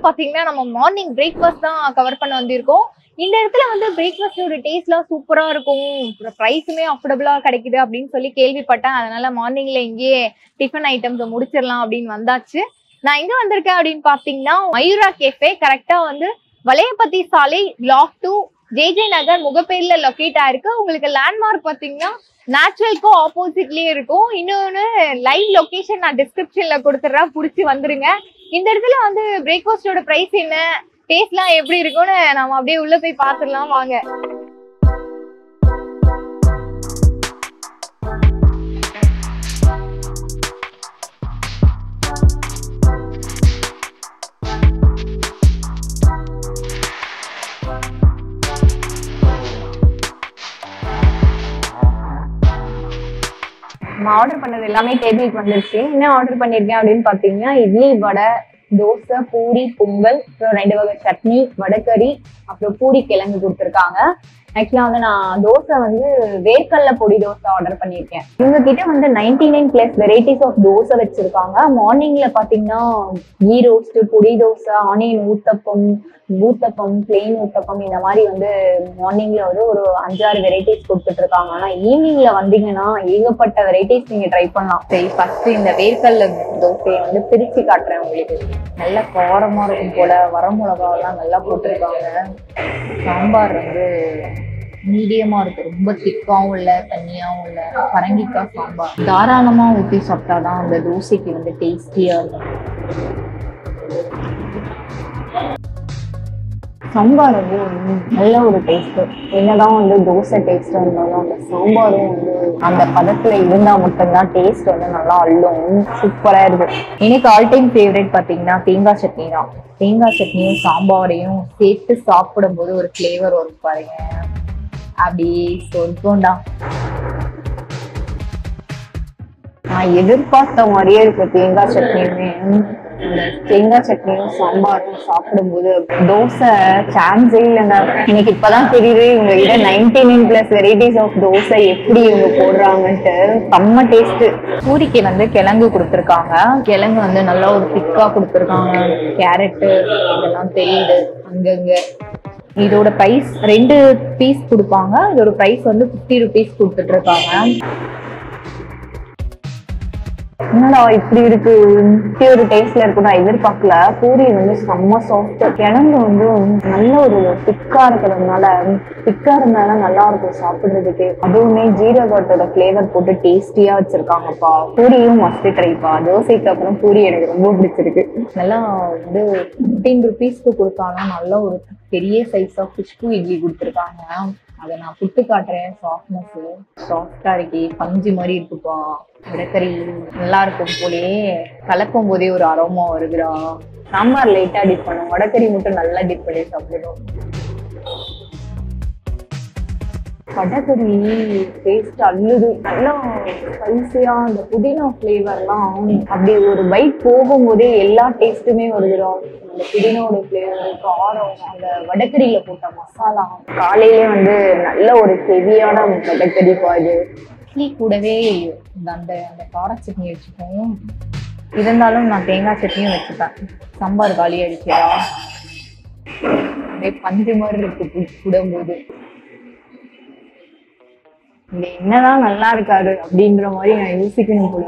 பாத்தீங்கன்னா நம்ம morning breakfast தான் கவர் பண்ண வந்திருக்கோம். இந்த இடத்துல வந்து பிரேக்ஃபாஸ்டோட டேஸ்ட்லாம் சூப்பரா இருக்கும், ப்ரைஸுமே அஃபோர்டபுளா கிடைக்குது அப்படின்னு சொல்லி கேள்விப்பட்டேன். அதனால மார்னிங்ல இங்கேயே டிஃபன் ஐட்டம்ஸ் முடிச்சிடலாம் அப்படின்னு வந்தாச்சு. நான் எங்க வந்திருக்கேன் அப்படின்னு பாத்தீங்கன்னா மயூரா கேஃபே. கரெக்டா வந்து வலையபதி சாலை பிளாக் 2 ஜே நகர் முகப்பேர்ல லொக்கேட் ஆயிருக்கு. உங்களுக்கு லேண்ட்மார்க் பாத்தீங்கன்னா நேச்சுரலுக்கும் ஆப்போசிட்லயே இருக்கும். இன்னொன்னு லைவ் லொகேஷன் நான் டிஸ்கிரிப்ஷன்ல கொடுத்துறேன், புடிச்சு வந்துருங்க. இந்த இடத்துல வந்து பிரேக்ஃபாஸ்டோட பிரைஸ் என்ன, டேஸ்ட்லாம் எப்படி இருக்கும்னு நம்ம அப்படியே உள்ள போய் பாத்துடலாம் வாங்க. நான் ஆர்டர் பண்ணது எல்லாமே டேபிளுக்கு வந்துருச்சு. என்ன ஆர்டர் பண்ணிருக்கேன் அப்படின்னு பாத்தீங்கன்னா இட்லி, வடை, தோசை, பூரி, பொங்கல், அப்புறம் 2 வகை சட்னி, வடைக்கறி, அப்புறம் பூரி கிழங்கு கொடுத்துருக்காங்க. ஆக்சுவலா வந்து நான் தோசை வந்து வேர்க்கடலை பொடி தோசை ஆர்டர் பண்ணியிருக்கேன். இவங்க கிட்ட வந்து 99+ வெரைட்டிஸ் ஆஃப் தோசை வச்சிருக்காங்க. மார்னிங்ல பாத்தீங்கன்னா கீ ரோஸ்ட், பொடி தோசை, ஆனியன் ஊத்தப்பம், ஊத்தப்பம், பிளெயின் ஊத்தப்பம், இந்த மாதிரி வந்து மார்னிங்ல வந்து ஒரு 5-6 வெரைட்டிஸ் கொடுத்துட்டு இருக்காங்க. ஆனா ஈவினிங்ல வந்தீங்கன்னா ஏகப்பட்ட வெரைட்டிஸ் நீங்க ட்ரை பண்ணலாம். சரி, ஃபர்ஸ்ட் இந்த வேர்க்கடலை தோசையை வந்து பிரிச்சு காட்டுறேன் உங்களுக்கு. நல்ல காரமா இருக்கும் போல, வரமிளகாவெல்லாம் நல்லா போட்டிருக்காங்க. சாம்பார் வந்து மீடியமா இருக்கு, ரொம்ப திக்காவும் இல்ல, தண்ணியாவும் இல்ல. பரங்கிக்காய் சாம்பார் தாராளமா ஊற்றி சாப்பிட்டாதான் அந்த தோசைக்கு வந்து டேஸ்டியா இருக்கும். சாம்பார் வந்து நல்ல ஒரு டேஸ்ட். என்னதான் வந்து தோசை டேஸ்டா இருந்தாலும் அந்த சாம்பாரும் வந்து அந்த பதத்துல இருந்தா மட்டும்தான் டேஸ்ட் வந்து நல்லா அள்ளும். சூப்பரா இருக்கு. எனக்கு ஆல் டைம் ஃபேவரட் பாத்தீங்கன்னா தேங்காய் சட்னி தான். தேங்காய் சட்னியும் சாம்பாரையும் சேர்த்து சாப்பிடும் போது ஒரு ஃபிளேவர் வரும் பாருங்க, அப்படி சொல்லுண்டா. நான் எதிர்பார்த்த மாதிரியே இருக்கு தேங்காய் சட்னியுமே. இந்த தேங்காய் சட்னியும் சாம்பாரும் சாப்பிடும்போது தோசை சான்ஸே இல்லைங்க. எனக்கு இப்பதான் தெரியுது இவங்க கிட்ட 99+ வெரைட்டிஸ் ஆஃப் தோசை எப்படி இவங்க போடுறாங்கன்ட்டு. செம்ம டேஸ்ட். பூரிக்கு வந்து கிழங்கு கொடுத்துருக்காங்க. கிழங்கு வந்து நல்லா ஒரு திக்கா கொடுத்துருக்காங்க. கேரட்டு இதெல்லாம் தெரியுது அங்கங்க. இதோட பிரைஸ் 2 பீஸ் கொடுப்பாங்க. இதோட பிரைஸ் வந்து 50 rupees கொடுத்துட்டு இருக்காங்க. என்னடா இப்படி இருக்கு, இப்படி ஒரு டேஸ்ட்ல இருக்கு நான் எதிர்பார்க்கல. பூரி வந்து செம்ம சாஃப்ட், கிழங்கு வந்து நல்ல ஒரு திக்கா இருக்கிறதுனால, திக்கா இருந்தாலும் நல்லா இருக்கும் சாப்பிடுறதுக்கு. அதுவுமே ஜீரகத்தோட ஃபிளேவர் போட்டு டேஸ்டியா வச்சிருக்காங்கப்பா. பூரியும் மஸ்ட் ட்ரைப்பா. தோசைக்கு அப்புறம் பூரி எனக்கு ரொம்ப பிடிச்சிருக்கு. நல்லா வந்து 15 rupeesக்கு கொடுத்தாங்க. நல்ல ஒரு பெரிய சைஸ் ஆஃப் குஷ்பு இட்லி கொடுத்துருக்காங்க. அதை நான் புட்டு காட்டுறேன். சாஃப்டா இருக்கு, பஞ்சு மாதிரி இருக்குப்பா. வடைக்கறி நல்லா இருக்கும் போலே, கலக்கும் போதே ஒரு அரோமா வருதுடா. சாம்பார் லைட்டா டிப் பண்ணும், வடைக்கறி மட்டும் நல்லா டிப் பண்ணி சாப்பிடணும். வடைக்கறி டேஸ்ட் அல்லுது. நல்லா ஸ்பைசியா அந்த புதினா ஃபிளேவர்லாம் அப்படி ஒரு பைட் போகும்போதே எல்லா டேஸ்ட்டுமே வருதுடா. அந்த புதினாவோட ஃபிளேவர், காரம், அந்த வடைக்கறியில போட்ட மசாலா. காலையிலே வந்து நல்ல ஒரு ஹெவியான வடைக்கறி பாது. இட்லி கூடவே அந்த அந்த கார சட்னி வச்சுப்போம். இருந்தாலும் நான் தேங்காய் சட்னியும் வச்சுப்பேன். சாம்பார் காலி அடிக்கிறா, அப்படியே பஞ்சு மாதிரி இருக்கு கூடும்போது. இங்க என்னதான் நல்லா இருக்காரு அப்படின்ற மாதிரி நான் யோசிக்கணும் கூட.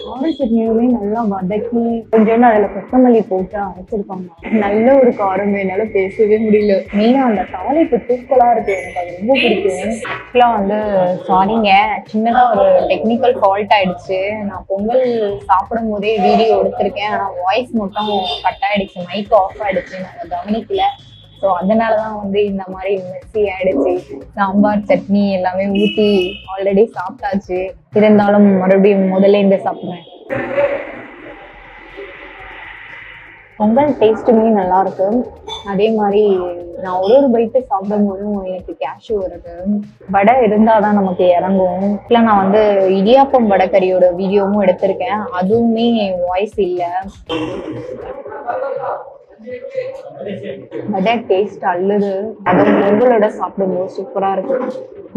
கார சட்னியுமே நல்லா வதக்கி கொஞ்சம் அதுல கொத்தமல்லி போட்டு அரைச்சிருப்பாங்க. நல்ல ஒரு காரம், என்னால பேசவே முடியல. மெயினா அந்த தாளிப்பு தூக்கலா இருக்கு, எனக்கு அது ரொம்ப பிடிக்கும். ஆக்சுவலா வந்து சாரிங்க, சின்னதா ஒரு டெக்னிக்கல் ஃபால்ட் ஆயிடுச்சு. நான் பொங்கல் சாப்பிடும் போதே வீடியோ எடுத்திருக்கேன், ஆனா வாய்ஸ் மட்டும் கட் ஆயிடுச்சு, மைக் ஆஃப் ஆயிடுச்சு, நாங்க கவனிக்கல. ஸோ அதனாலதான் வந்து இந்த மாதிரி மெஸ்ஸி ஆயிடுச்சு. சாம்பார் சட்னி எல்லாமே ஊற்றி ஆல்ரெடி சாப்பிட்டாச்சு. இருந்தாலும் மறுபடியும் முதல்ல இருந்து சாப்பிடுறேன். பொங்கல் டேஸ்ட்டுமே நல்லா இருக்கு. அதே மாதிரி நான் ஒரு பைட்டு சாப்பிடும் போதும் எனக்கு கேஷ்யூ வருது. வடை இருந்தாதான் நமக்கு இறங்கும். இல்லை, நான் வந்து இடியாப்பம் வடைக்கறியோட வீடியோவும் எடுத்திருக்கேன், அதுவுமே வாய்ஸ் இல்லை. வடை டேஸ்ட் அல்லது அதுவும் பொங்கலோட சாப்பிடும்போது சூப்பரா இருக்கு.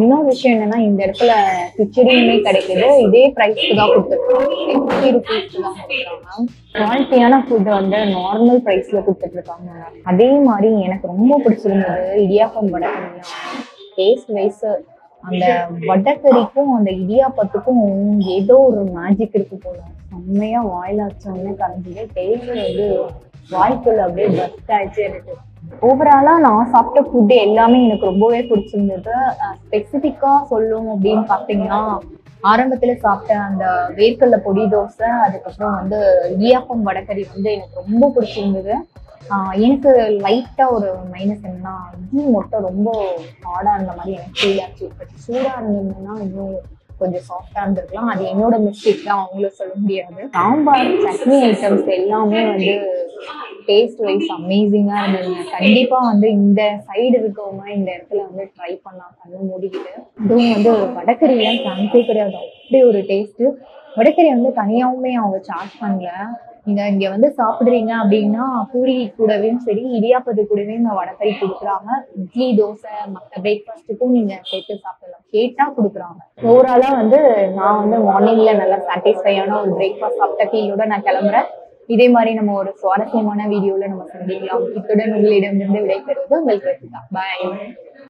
இன்னொரு விஷயம் என்னன்னா இந்த இடத்துல கிச்சடியுமே கிடைக்குது. இதே பிரைஸ்க்கு தான் கொடுத்துருக்காங்க. 50 ருபீஸ்க்கு தான் கொடுக்குறாங்க. குவாலிட்டியான ஃபுட் வந்து நார்மல் பிரைஸ்ல கொடுத்துட்டு இருக்காங்க. அதே மாதிரி எனக்கு ரொம்ப பிடிச்சிருந்தது இடியாப்பம் வடகரிலாம். டேஸ்ட் வைஸ் அந்த வடகரிக்கும் அந்த இடியாப்பத்துக்கும் ஏதோ ஒரு மேஜிக் இருக்கு போல. செம்மையா வாயில வச்சோடனே கரைஞ்சிது. டேஸ்ட் வந்து வாய்க்குள்ள அப்படியே பஸ்ட் ஆயிடுச்சு எனக்கு. ஓவராலா நான் சாப்பிட்ட ஃபுட் எல்லாமே எனக்கு ரொம்பவே பிடிச்சிருந்தது. ஸ்பெசிஃபிக்கா சொல்லும் அப்படின்னு பார்த்தீங்கன்னா ஆரம்பத்துல சாப்பிட்ட அந்த வேர்க்கடல பொடி தோசை, அதுக்கப்புறம் வந்து இடியாப்பம் வடகரி வந்து எனக்கு ரொம்ப பிடிச்சிருந்தது. எனக்கு லைட்டா ஒரு மைனஸ் என்னன்னா இட்லி மட்டும் ரொம்ப ஹார்டா இருந்த மாதிரி எனக்கு ஃபீல் ஆச்சு. பட் சூடா இருந்ததுன்னா இன்னும் கொஞ்சம் சாஃப்டா இருந்திருக்கலாம். அது என்னோட மிஸ்டேக் தான், அவங்களும் சொல்ல முடியாது. சாம்பார் சட்னி ஐட்டம்ஸ் எல்லாமே வந்து டேஸ்ட் வைஸ் அமேசிங்கா இருந்ததுங்க. கண்டிப்பா வந்து இந்த சைடு இருக்கவங்க இந்த இடத்துல வந்து ட்ரை பண்ணலாம் கண்ணு மூடிக்கிட்டு. அதுவும் வந்து வடகறிலாம் சான்ஸே கிடையாது, அப்படி ஒரு டேஸ்ட். வடகறி வந்து தனியாவுமே அவங்க சார்ஜ் பண்ணல. நீங்க இங்க வந்து சாப்பிடுறீங்க அப்படின்னா பூரி கூடவே சரி இடியாப்பது கூடவே இந்த வடகறி கொடுக்குறாங்க. இட்லி தோசை மற்ற பிரேக்ஃபாஸ்ட்டுக்கும் நீங்க சேர்த்து சாப்பிடலாம், கேட்டா கொடுக்குறாங்க. ஓவராலா வந்து நான் வந்து மார்னிங்ல நல்லா சாட்டிஸ்ஃபையான ஒரு பிரேக்ஃபாஸ்ட் சாப்பிட்ட ஃபீலோட நான் கிளம்புறேன். இதே மாதிரி நம்ம ஒரு சுவாரஸ்யமான வீடியோல நம்ம சந்திக்கலாம். இத்துடன் உங்களிடமிருந்து விடைபெறுவது உங்கள் கிருத்திகா. பாய்.